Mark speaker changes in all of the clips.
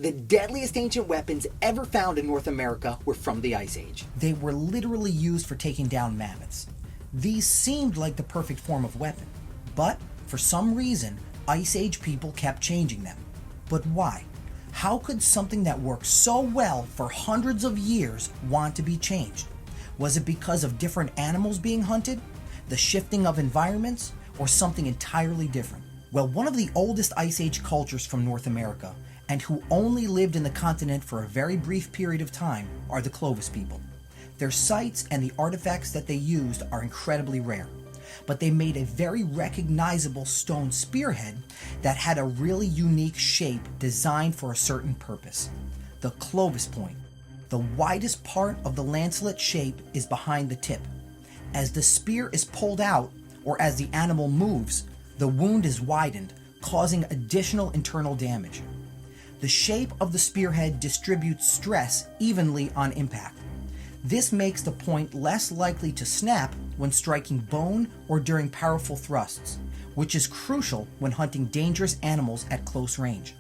Speaker 1: The deadliest ancient weapons ever found in North America were from the Ice Age.
Speaker 2: They were literally used for taking down mammoths. These seemed like the perfect form of weapon, but for some reason, Ice Age people kept changing them. But why? How could something that worked so well for hundreds of years want to be changed? Was it because of different animals being hunted, the shifting of environments, or something entirely different? Well, one of the oldest Ice Age cultures from North America, and who only lived in the continent for a very brief period of time, are the Clovis people. Their sites and the artifacts that they used are incredibly rare, but they made a very recognizable stone spearhead that had a really unique shape designed for a certain purpose. The Clovis point. The widest part of the lancelet shape is behind the tip. As the spear is pulled out, or as the animal moves, the wound is widened, causing additional internal damage. The shape of the spearhead distributes stress evenly on impact. This makes the point less likely to snap when striking bone or during powerful thrusts, which is crucial when hunting dangerous animals at close range.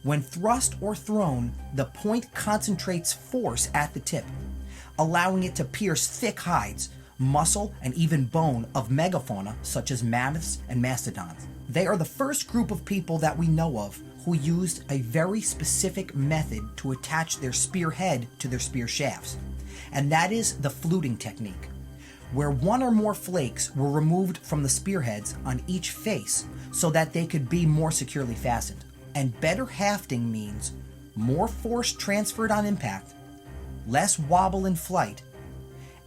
Speaker 2: When thrust or thrown, the point concentrates force at the tip, allowing it to pierce thick hides, muscle, and even bone of megafauna such as mammoths and mastodons. They are the first group of people that we know of who used a very specific method to attach their spear head to their spear shafts, and that is the fluting technique, where one or more flakes were removed from the spearheads on each face so that they could be more securely fastened. And better hafting means more force transferred on impact, less wobble in flight,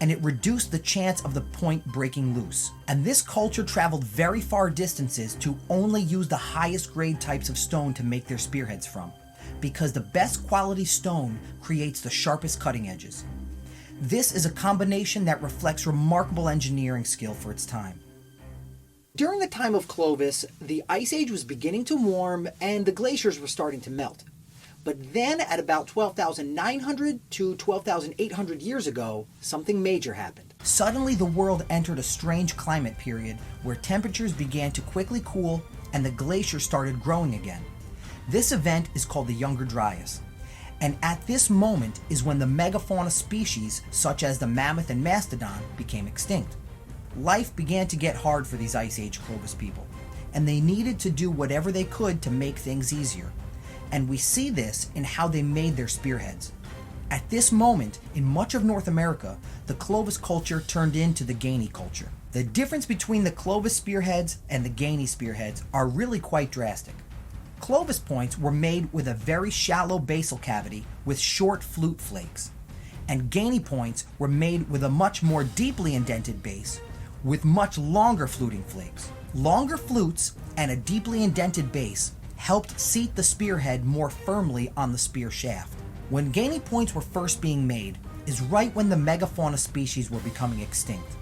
Speaker 2: and it reduced the chance of the point breaking loose. And this culture traveled very far distances to only use the highest grade types of stone to make their spearheads from, because the best quality stone creates the sharpest cutting edges. This is a combination that reflects remarkable engineering skill for its time.
Speaker 1: During the time of Clovis, the Ice Age was beginning to warm and the glaciers were starting to melt. But then at about 12,900 to 12,800 years ago, something major happened.
Speaker 2: Suddenly the world entered a strange climate period where temperatures began to quickly cool and the glaciers started growing again. This event is called the Younger Dryas. And at this moment is when the megafauna species, such as the mammoth and mastodon, became extinct. Life began to get hard for these Ice Age Clovis people, and they needed to do whatever they could to make things easier. And we see this in how they made their spearheads. At this moment, in much of North America, the Clovis culture turned into the Gainey culture. The difference between the Clovis spearheads and the Gainey spearheads are really quite drastic. Clovis points were made with a very shallow basal cavity with short flute flakes, and Gainey points were made with a much more deeply indented base with much longer fluting flakes. Longer flutes and a deeply indented base helped seat the spearhead more firmly on the spear shaft. When Gainey points were first being made is right when the megafauna species were becoming extinct.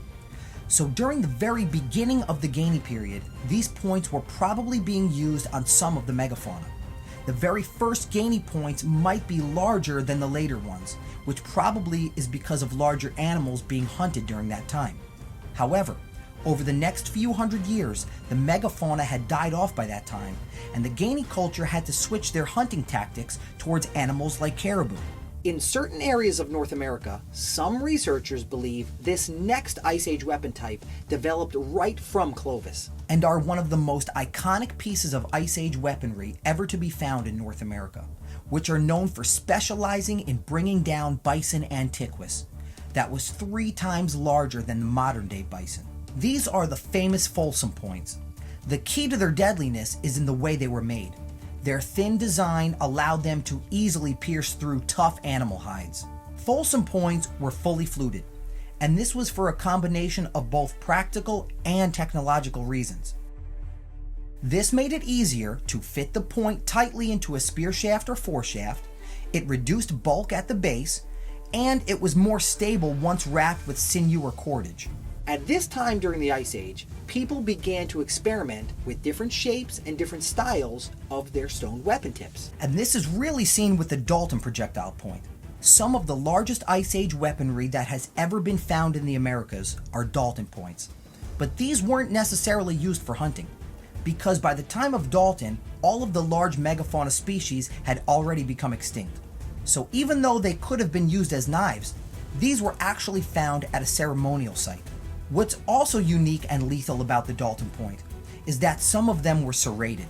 Speaker 2: So during the very beginning of the Gainey period, these points were probably being used on some of the megafauna. The very first Gainey points might be larger than the later ones, which probably is because of larger animals being hunted during that time. However, over the next few hundred years, the megafauna had died off by that time, and the Gainey culture had to switch their hunting tactics towards animals like caribou.
Speaker 1: In certain areas of North America, some researchers believe this next Ice Age weapon type developed right from Clovis,
Speaker 2: and are one of the most iconic pieces of Ice Age weaponry ever to be found in North America, which are known for specializing in bringing down bison antiquus, that was 3 times larger than the modern day bison. These are the famous Folsom points. The key to their deadliness is in the way they were made. Their thin design allowed them to easily pierce through tough animal hides. Folsom points were fully fluted, and this was for a combination of both practical and technological reasons. This made it easier to fit the point tightly into a spear shaft or foreshaft, it reduced bulk at the base, and it was more stable once wrapped with sinew or cordage.
Speaker 1: At this time during the Ice Age, people began to experiment with different shapes and different styles of their stone weapon tips.
Speaker 2: And this is really seen with the Dalton projectile point. Some of the largest Ice Age weaponry that has ever been found in the Americas are Dalton points. But these weren't necessarily used for hunting, because by the time of Dalton, all of the large megafauna species had already become extinct. So even though they could have been used as knives, these were actually found at a ceremonial site. What's also unique and lethal about the Dalton Point is that some of them were serrated.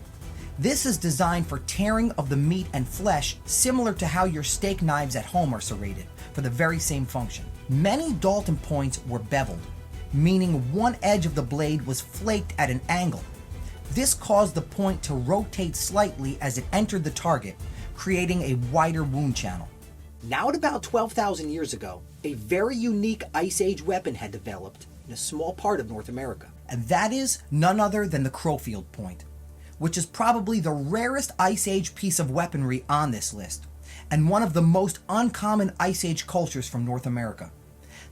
Speaker 2: This is designed for tearing of the meat and flesh, similar to how your steak knives at home are serrated, for the very same function. Many Dalton points were beveled, meaning one edge of the blade was flaked at an angle. This caused the point to rotate slightly as it entered the target, creating a wider wound channel.
Speaker 1: Now at about 12,000 years ago, a very unique Ice Age weapon had developed in a small part of North America.
Speaker 2: And that is none other than the Crowfield Point, which is probably the rarest Ice Age piece of weaponry on this list, and one of the most uncommon Ice Age cultures from North America.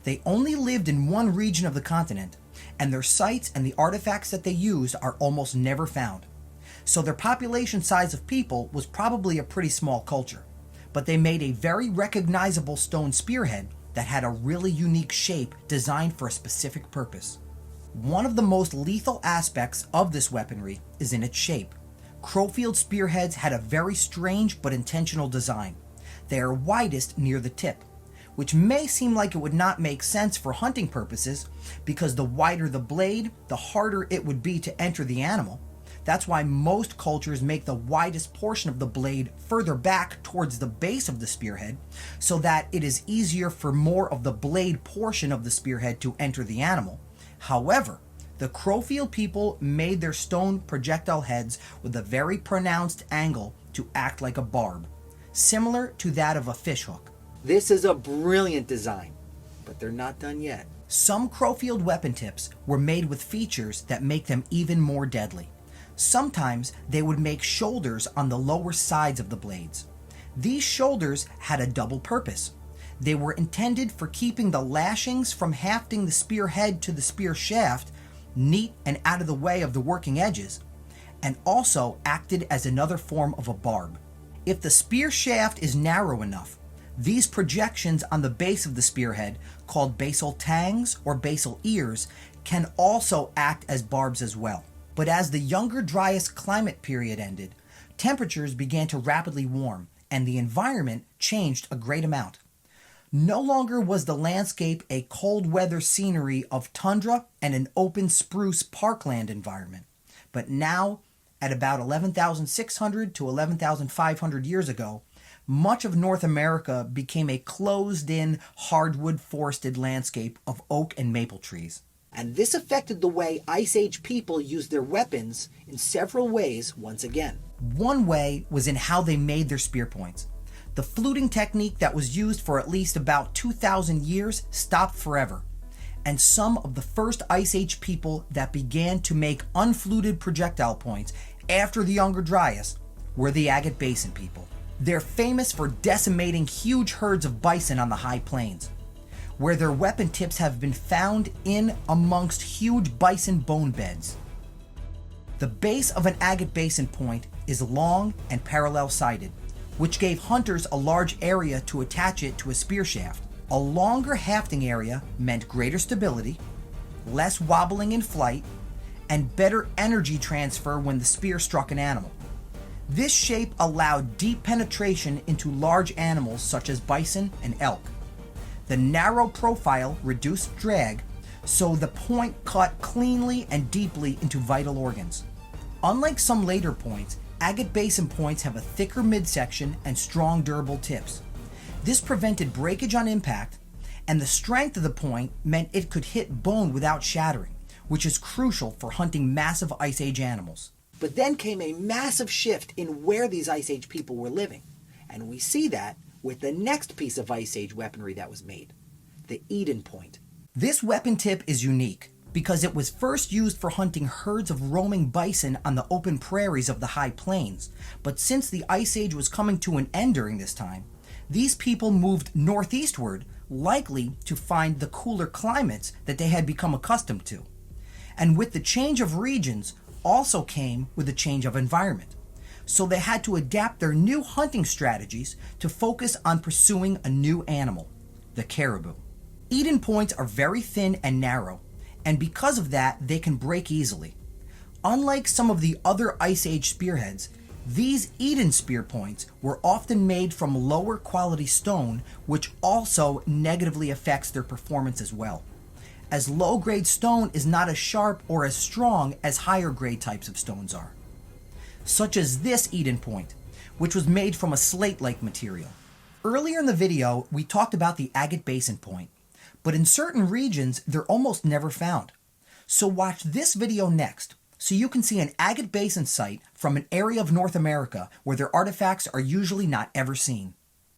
Speaker 2: They only lived in one region of the continent, and their sites and the artifacts that they used are almost never found. So their population size of people was probably a pretty small culture, but they made a very recognizable stone spearhead that had a really unique shape designed for a specific purpose. One of the most lethal aspects of this weaponry is in its shape. Crowfield spearheads had a very strange but intentional design. They are widest near the tip, which may seem like it would not make sense for hunting purposes because the wider the blade, the harder it would be to enter the animal. That's why most cultures make the widest portion of the blade further back towards the base of the spearhead so that it is easier for more of the blade portion of the spearhead to enter the animal. However, the Crowfield people made their stone projectile heads with a very pronounced angle to act like a barb, similar to that of a fishhook.
Speaker 1: This is a brilliant design, but they're not done yet.
Speaker 2: Some Crowfield weapon tips were made with features that make them even more deadly. Sometimes they would make shoulders on the lower sides of the blades. These shoulders had a double purpose. They were intended for keeping the lashings from hafting the spear head to the spear shaft neat and out of the way of the working edges, and also acted as another form of a barb. If the spear shaft is narrow enough, these projections on the base of the spearhead, called basal tangs or basal ears, can also act as barbs as well. But as the Younger Dryas climate period ended, temperatures began to rapidly warm, and the environment changed a great amount. No longer was the landscape a cold weather scenery of tundra and an open spruce parkland environment, but now, at about 11,600 to 11,500 years ago, much of North America became a closed-in, hardwood forested landscape of oak and maple trees.
Speaker 1: And this affected the way Ice Age people used their weapons in several ways once again.
Speaker 2: One way was in how they made their spear points. The fluting technique that was used for at least about 2,000 years stopped forever, and some of the first Ice Age people that began to make unfluted projectile points after the Younger Dryas were the Agate Basin people. They're famous for decimating huge herds of bison on the high plains, where their weapon tips have been found in amongst huge bison bone beds. The base of an Agate Basin point is long and parallel-sided, which gave hunters a large area to attach it to a spear shaft. A longer hafting area meant greater stability, less wobbling in flight, and better energy transfer when the spear struck an animal. This shape allowed deep penetration into large animals such as bison and elk. The narrow profile reduced drag, so the point cut cleanly and deeply into vital organs. Unlike some later points, Agate Basin points have a thicker midsection and strong durable tips. This prevented breakage on impact, and the strength of the point meant it could hit bone without shattering, which is crucial for hunting massive Ice Age animals.
Speaker 1: But then came a massive shift in where these Ice Age people were living, and we see that with the next piece of Ice Age weaponry that was made, the Eden Point.
Speaker 2: This weapon tip is unique because it was first used for hunting herds of roaming bison on the open prairies of the high plains, but since the Ice Age was coming to an end during this time, these people moved northeastward, likely to find the cooler climates that they had become accustomed to. And with the change of regions also came with a change of environment. So they had to adapt their new hunting strategies to focus on pursuing a new animal, the caribou. Eden points are very thin and narrow, and because of that, they can break easily. Unlike some of the other Ice Age spearheads, These Eden spear points were often made from lower quality stone, which also negatively affects their performance as well, as low grade stone is not as sharp or as strong as higher grade types of stones are. Such as this Eden point, which was made from a slate-like material. Earlier in the video, we talked about the agate basin point, but in certain regions, they're almost never found. So watch this video next, so you can see an agate basin site from an area of North America where their artifacts are usually not ever seen.